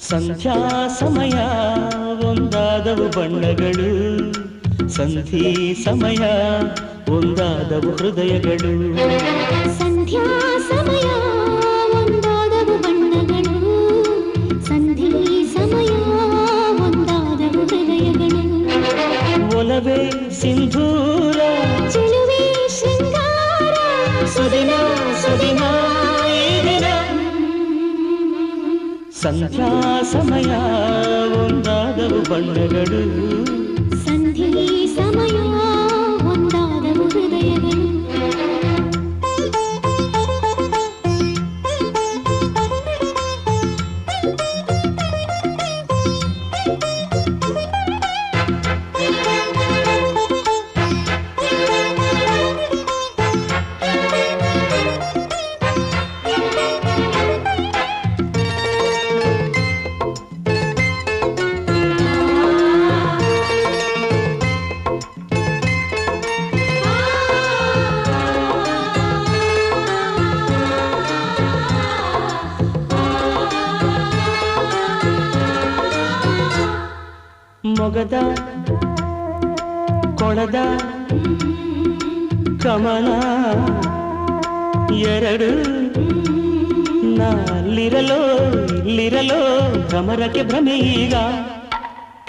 ಸಂಧ್ಯಾ ಸಮಯ ಒಂದಾದವು ಬಣ್ಣಗಳು, ಸಂಧಿ ಸಮಯ ಒಂದಾದವು ಹೃದಯಗಳು. ಸಂಧ್ಯಾ ಸಮಯ ಒಂದಾದವು ಬಣ್ಣಗಳು, ಸಂಧಿ ಸಮಯ ಒಂದಾದವು ಹೃದಯಗಳು. ಒಲವೇ ಸಿಂಧೂರ, ಚೆಲುವೆ ಶೃಂಗಾರ, ಸುದಿನ ಸುದಿನ ಈ ದಿನ. ಸಂಧ್ಯಾ ಸಮಯ ಒಂದಾದವು ಬಣ್ಣಗಳು, ಸಂಧಿ ಸಮಯ ಒಂದಾದವು ಹೃದಯಗಳು. ಮೊಗದ ಕೊಳದ ಕಮಲ ಎರಡು, ನಲ್ಲಿರಲೋ ಇಲ್ಲಿರಲೋ ಭ್ರಮರಕ್ಕೆ ಭ್ರಮೆ ಈಗ.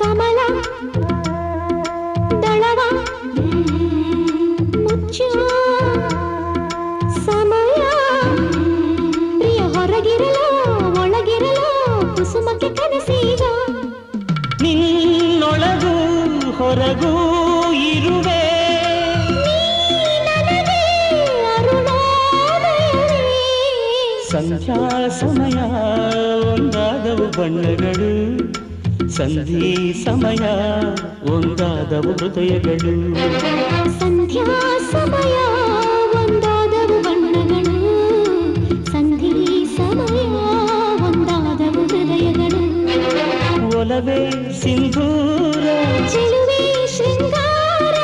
ಕಮಲ ದಳವ ಮುಚ್ಚುವ ಸಮಯ, ಪ್ರಿಯ ಹೊರಗಿರಲೋ ಒಳಗಿರಲೋ ಕುಸುಮಕ್ಕೆ ಕನಸೀಗ. ನಿನ್ನೊಳಗೂ ಹೊರಗೂ ಇರುವೆ, ಸಂಧ್ಯಾ ಸಮಯ ಒಂದಾದವು ಬಣ್ಣಗಳು, ಸಂಧಿ ಸಮಯ ಒಂದಾದವು ಹೃದಯಗಳು. ಸಂಧ್ಯಾ ಸಮಯ ಒಂದಾದವು ಬಣ್ಣಗಳು, ಸಂಧಿ ಸಮಯ ಒಂದಾದವು ಹೃದಯಗಳು. ಒಲವೇ ಸಿಂಧೂರ, ಚೆಲುವೆ ಶೃಂಗಾರ,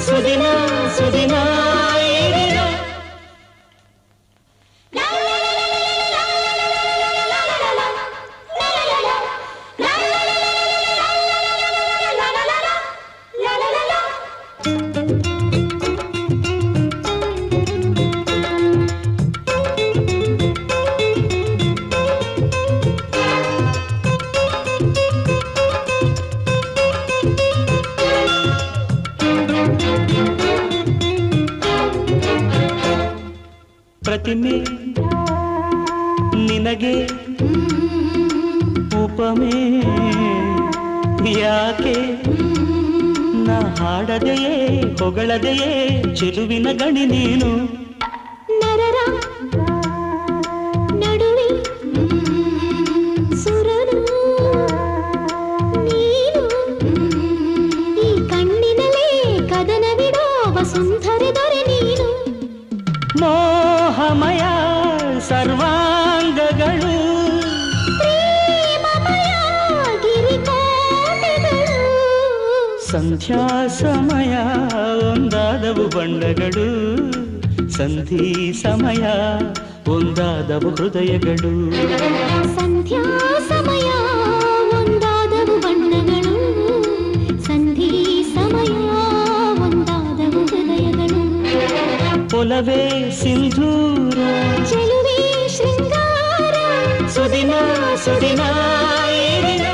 ಸುದಿನ ಸುದಿನ ಈ ದಿನ. ಪ್ರತಿಮೆ ನಿನಗೆ ಉಪಮೆ ಯಾಕೆ, ನಾ ಹಾಡದೆಯೇ ಹೊಗಳದೆಯೇ ಚೆಲುವಿನ ಗಣಿ ನೀನು. ನರರ ನಡುವೆ ಸುರನು ನೀನು, ಈ ಕಣ್ಣಿನಲೇ ಕದನವಿಡೋ ವಸುಂಧರೆ ದೊರೆ ನೀನು. ಮೋಹಮಯ ಸರ್ವಾಂಗಗಳು, ಪ್ರೇಮಮಯ ಗಿರಿಕೋಟೆಗಳು. ಸಂಧ್ಯಾ ಸಮಯ ಒಂದಾದವು ಬಣ್ಣಗಳು, ಸಂಧಿ ಸಮಯ ಒಂದಾದವು ಹೃದಯಗಳು. ಸಂಧ್ಯಾ ಸಮಯ ಒಂದಾದವು ಬಣ್ಣಗಳು, ಸಂಧಿ ಸಮಯ ಒಂದಾದವು ಹೃದಯಗಳು. ಒಲವೇ ಸಿಂಧೂರ, ಚೆಲುವೆ ಶೃಂಗಾರ, ಸುದಿನ ಸುದಿನ ಈ ದಿನ.